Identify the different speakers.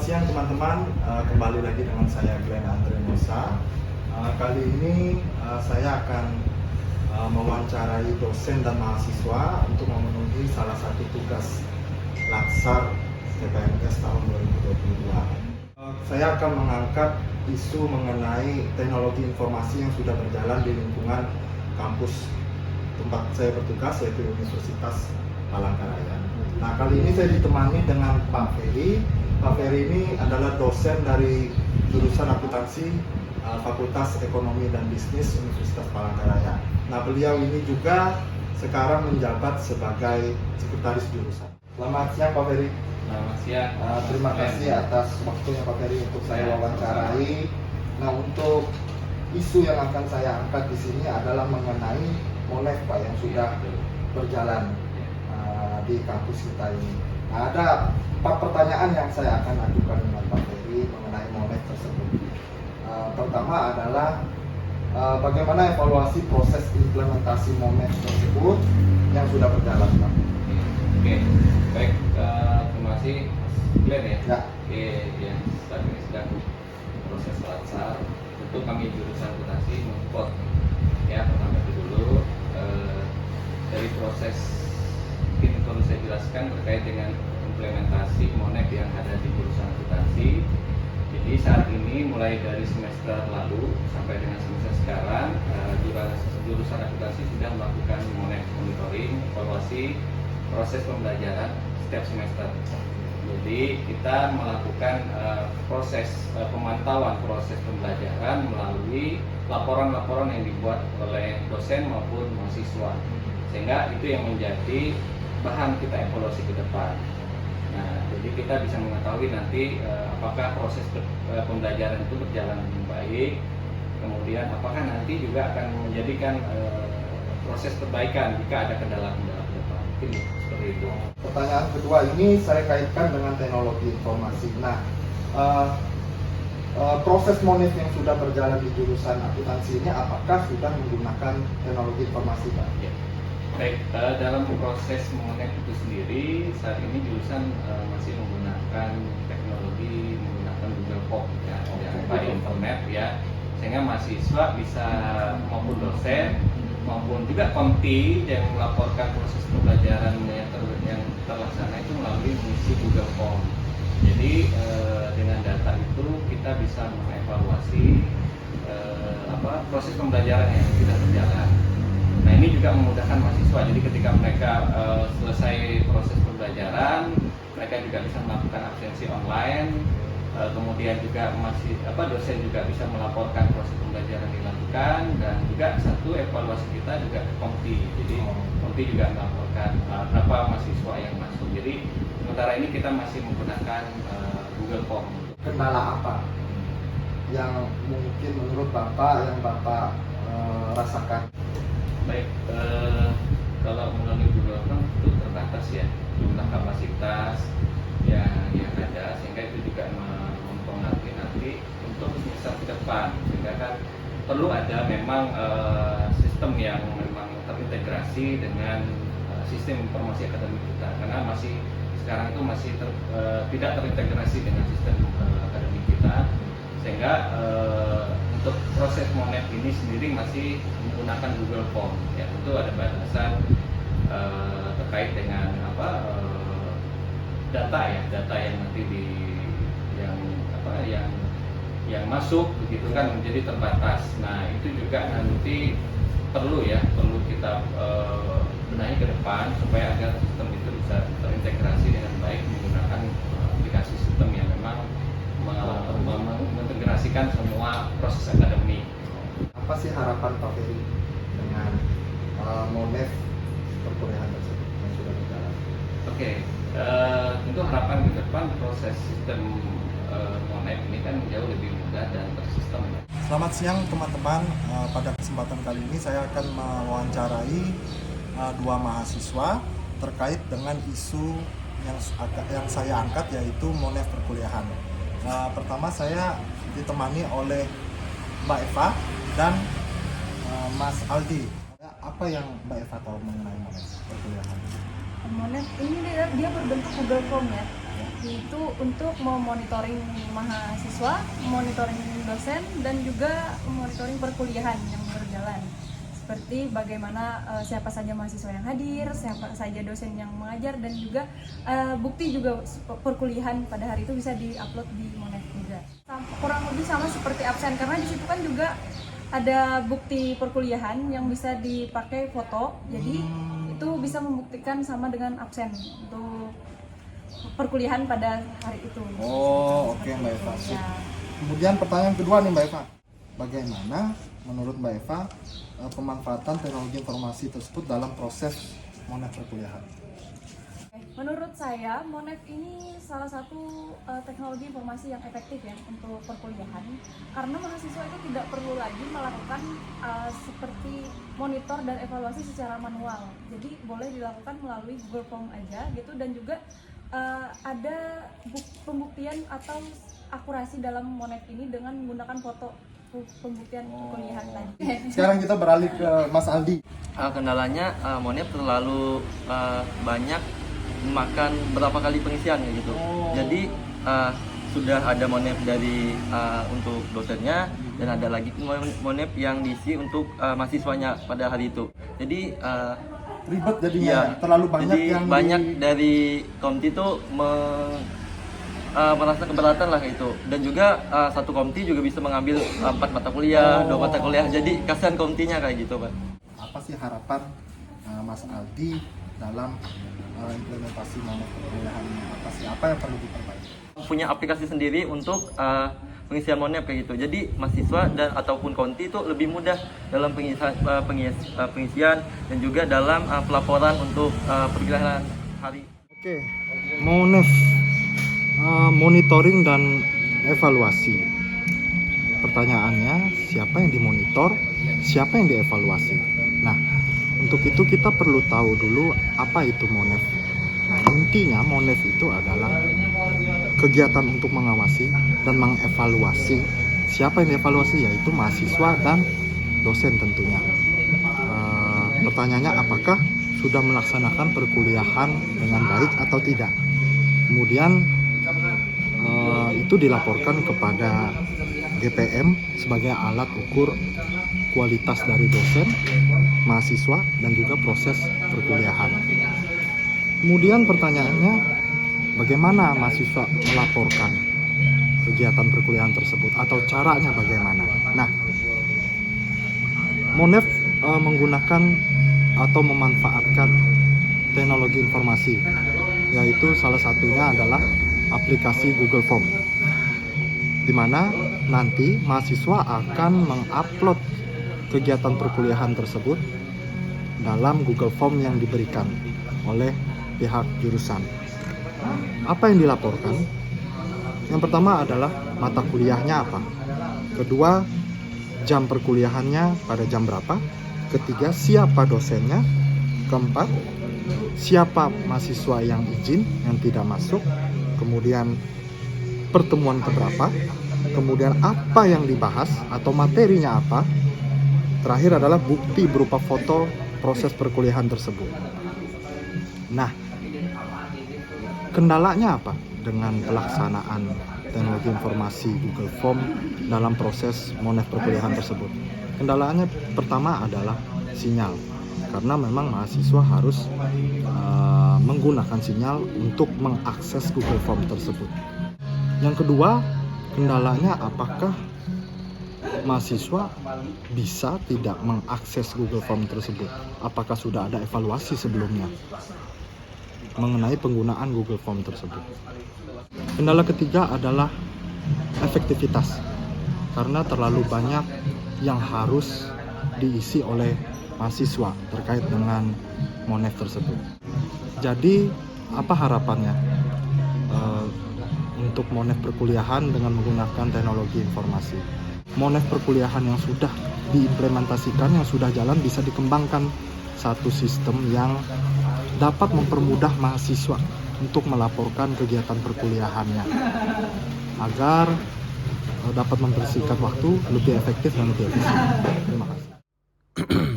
Speaker 1: siang teman-teman, kembali lagi dengan saya Glenn Andre Nosa. Kali ini saya akan mewawancarai dosen dan mahasiswa untuk memenuhi salah satu tugas Latsar CPNS tahun 2022. Saya akan mengangkat isu mengenai teknologi informasi yang sudah berjalan di lingkungan kampus tempat saya bertugas, yaitu Universitas Palangkaraya. Nah, kali ini saya ditemani dengan Pak Ferry. Pak Ferry ini adalah dosen dari jurusan akuntansi Fakultas Ekonomi dan Bisnis Universitas Palangkaraya. Nah, beliau ini juga sekarang menjabat sebagai sekretaris jurusan. Selamat siang Pak Ferry.
Speaker 2: Selamat siang.
Speaker 1: Terima kasih atas waktunya Pak Ferry untuk saya wawancarai. Nah, untuk isu yang akan saya angkat di sini adalah mengenai Monef Pak yang sudah berjalan di kampus kita ini. Nah, ada 4 pertanyaan yang saya akan ajukan dengan Pak Ferry mengenai Monef tersebut. Pertama adalah bagaimana evaluasi proses implementasi Monef tersebut yang sudah berjalan, Pak?
Speaker 2: Oke, baik. Terima kasih Mas Glenn ya.
Speaker 1: Ya.
Speaker 2: Oke, ya saat ini sedang proses Latsar. Tentu kami jurusan akuntansi mensupport. Ya, pertama itu dulu dari proses mungkin perlu saya jelaskan terkait dengan implementasi Monef yang ada di jurusan akuntansi. Jadi saat ini mulai dari semester lalu sampai dengan semester sekarang jurusan akuntansi sudah melakukan Monef monitoring, evaluasi proses pembelajaran setiap semester. Jadi kita melakukan proses pemantauan proses pembelajaran melalui laporan-laporan yang dibuat oleh dosen maupun mahasiswa, sehingga itu yang menjadi bahan kita evaluasi ke depan. Nah, jadi kita bisa mengetahui nanti apakah proses pembelajaran itu berjalan dengan baik, kemudian apakah nanti juga akan menjadikan proses perbaikan jika ada kendala-kendala ke depan. Mungkin seperti itu.
Speaker 1: Pertanyaan kedua ini saya kaitkan dengan teknologi informasi. Nah, proses Monef yang sudah berjalan di jurusan akuntansi ini apakah sudah menggunakan teknologi informasi, Pak?
Speaker 2: Ya. Baik, dalam proses Monef itu sendiri saat ini jurusan masih menggunakan teknologi menggunakan Google Form ya, yang by internet ya, sehingga mahasiswa bisa maupun dosen maupun juga konti yang melaporkan proses pembelajaran yang terlaksana itu melalui mengisi Google Form. Jadi dengan data itu kita bisa mengevaluasi proses pembelajaran yang sudah berjalan. Nah, ini juga memudahkan mahasiswa. Jadi ketika mereka selesai proses pembelajaran, mereka juga bisa melakukan absensi online. Kemudian juga dosen juga bisa melaporkan proses pembelajaran dilakukan, dan juga satu evaluasi kita juga ke Komti. Jadi Komti juga melaporkan berapa mahasiswa yang masuk. Jadi sementara ini kita masih menggunakan Google Form.
Speaker 1: Kendala apa yang mungkin menurut Bapak yang Bapak rasakan?
Speaker 2: Baik, kalau melalui Google Form itu terbatas ya jumlah kapasitas yang ada, sehingga itu juga mempengaruhi nanti untuk semester ke depan, sehingga kan perlu ada memang sistem yang memang terintegrasi dengan sistem informasi akademik kita, karena masih sekarang itu masih tidak terintegrasi dengan sistem akademik kita, sehingga untuk proses Monef ini sendiri masih menggunakan Google Form ya. Tentu ada batasan terkait dengan data yang nanti yang masuk begitu kan menjadi terbatas. Nah, itu juga nanti perlu kita benahi ke depan supaya agar sistem itu bisa terintegrasi dengan baik menggunakan aplikasi sistem yang memang mengintegrasikan semua proses akademik.
Speaker 1: Apa sih harapan Pak Ferry dengan Monef perkuliahan tersebut yang sudah berjalan?
Speaker 2: Oke, tentu harapan ke depan proses sistem Monef ini kan jauh lebih mudah dan tersistem.
Speaker 1: Selamat siang teman-teman. Pada kesempatan kali ini saya akan mewawancarai 2 mahasiswa terkait dengan isu yang saya angkat, yaitu Monef perkuliahan. Pertama saya ditemani oleh Mbak Eva dan Mas Aldi. Apa yang Mbak Eva tahu mengenai Monef perkuliahan?
Speaker 3: Monef ini dia berbentuk Google Form ya. yaitu untuk memonitoring mahasiswa, memonitoring dosen, dan juga memonitoring perkuliahan yang berjalan. Seperti bagaimana siapa saja mahasiswa yang hadir, siapa saja dosen yang mengajar, dan juga bukti juga perkuliahan pada hari itu bisa diupload di Monef juga. Kurang lebih sama seperti absen, karena di situ kan juga ada bukti perkuliahan yang bisa dipakai foto, jadi itu bisa membuktikan sama dengan absen untuk perkuliahan pada hari itu.
Speaker 1: Oh, oke Mbak Eva.
Speaker 3: Ya.
Speaker 1: Kemudian pertanyaan kedua nih Mbak Eva. Bagaimana menurut Mbak Eva pemanfaatan teknologi informasi tersebut dalam proses Monef perkuliahan?
Speaker 3: Menurut saya, Monef ini salah satu teknologi informasi yang efektif ya untuk perkuliahan, karena mahasiswa itu tidak perlu lagi melakukan seperti monitor dan evaluasi secara manual. Jadi boleh dilakukan melalui Google Form aja gitu, dan juga ada pembuktian atau akurasi dalam Monef ini dengan menggunakan foto pembuktian perkuliahan tadi.
Speaker 1: Sekarang kita beralih ke Mas Aldi.
Speaker 4: Kendalanya Monef terlalu banyak memakan berapa kali pengisian gitu. Jadi sudah ada Monef dari untuk dosennya, dan ada lagi Monef yang diisi untuk mahasiswanya pada hari itu. Jadi
Speaker 1: Ribet jadinya,
Speaker 4: iya,
Speaker 1: terlalu banyak
Speaker 4: jadi
Speaker 1: yang
Speaker 4: banyak dari komti itu merasa keberatan lah itu, dan juga satu komti juga bisa mengambil 4 mata kuliah, 2 mata kuliah, jadi kasihan komtinya kayak gitu Pak.
Speaker 1: Apa sih harapan Mas Aldi dalam implementasi Monef perkuliahan? Apa yang perlu diperbaiki?
Speaker 4: Punya aplikasi sendiri untuk pengisian Monef kayak gitu. Jadi mahasiswa dan ataupun konti itu lebih mudah dalam pengisian dan juga dalam pelaporan untuk perkuliahan hari.
Speaker 1: Oke, Monef monitoring dan evaluasi. Pertanyaannya, siapa yang dimonitor, siapa yang dievaluasi? Nah, untuk itu kita perlu tahu dulu apa itu Monef. Nah, intinya Monef itu adalah kegiatan untuk mengawasi dan mengevaluasi. Siapa yang dievaluasi? Yaitu mahasiswa dan dosen tentunya. Pertanyaannya, apakah sudah melaksanakan perkuliahan dengan baik atau tidak? Kemudian itu dilaporkan kepada GPM sebagai alat ukur kualitas dari dosen, mahasiswa, dan juga proses perkuliahan. Kemudian pertanyaannya, bagaimana mahasiswa melaporkan kegiatan perkuliahan tersebut atau caranya bagaimana? Nah, Monef menggunakan atau memanfaatkan teknologi informasi, yaitu salah satunya adalah aplikasi Google Form, di mana nanti mahasiswa akan mengupload kegiatan perkuliahan tersebut dalam Google Form yang diberikan oleh pihak jurusan. Apa yang dilaporkan? Yang pertama adalah mata kuliahnya apa. Kedua, jam perkuliahannya pada jam berapa. Ketiga, siapa dosennya. Keempat, siapa mahasiswa yang izin, yang tidak masuk. Kemudian pertemuan keberapa. Kemudian apa yang dibahas atau materinya apa. Terakhir adalah bukti berupa foto proses perkuliahan tersebut. Nah, kendalanya apa dengan pelaksanaan teknologi informasi Google Form dalam proses Monef perkuliahan tersebut? Kendalanya pertama adalah sinyal, karena memang mahasiswa harus menggunakan sinyal untuk mengakses Google Form tersebut. Yang kedua, kendalanya apakah mahasiswa bisa tidak mengakses Google Form tersebut? Apakah sudah ada evaluasi sebelumnya mengenai penggunaan Google Form tersebut? Kendala ketiga adalah efektivitas, karena terlalu banyak yang harus diisi oleh mahasiswa terkait dengan Monef tersebut. Jadi apa harapannya untuk Monef perkuliahan dengan menggunakan teknologi informasi? Monef perkuliahan yang sudah diimplementasikan, yang sudah jalan, bisa dikembangkan satu sistem yang dapat mempermudah mahasiswa untuk melaporkan kegiatan perkuliahannya agar dapat membersihkan waktu lebih efektif dan lebih efisien. Terima kasih.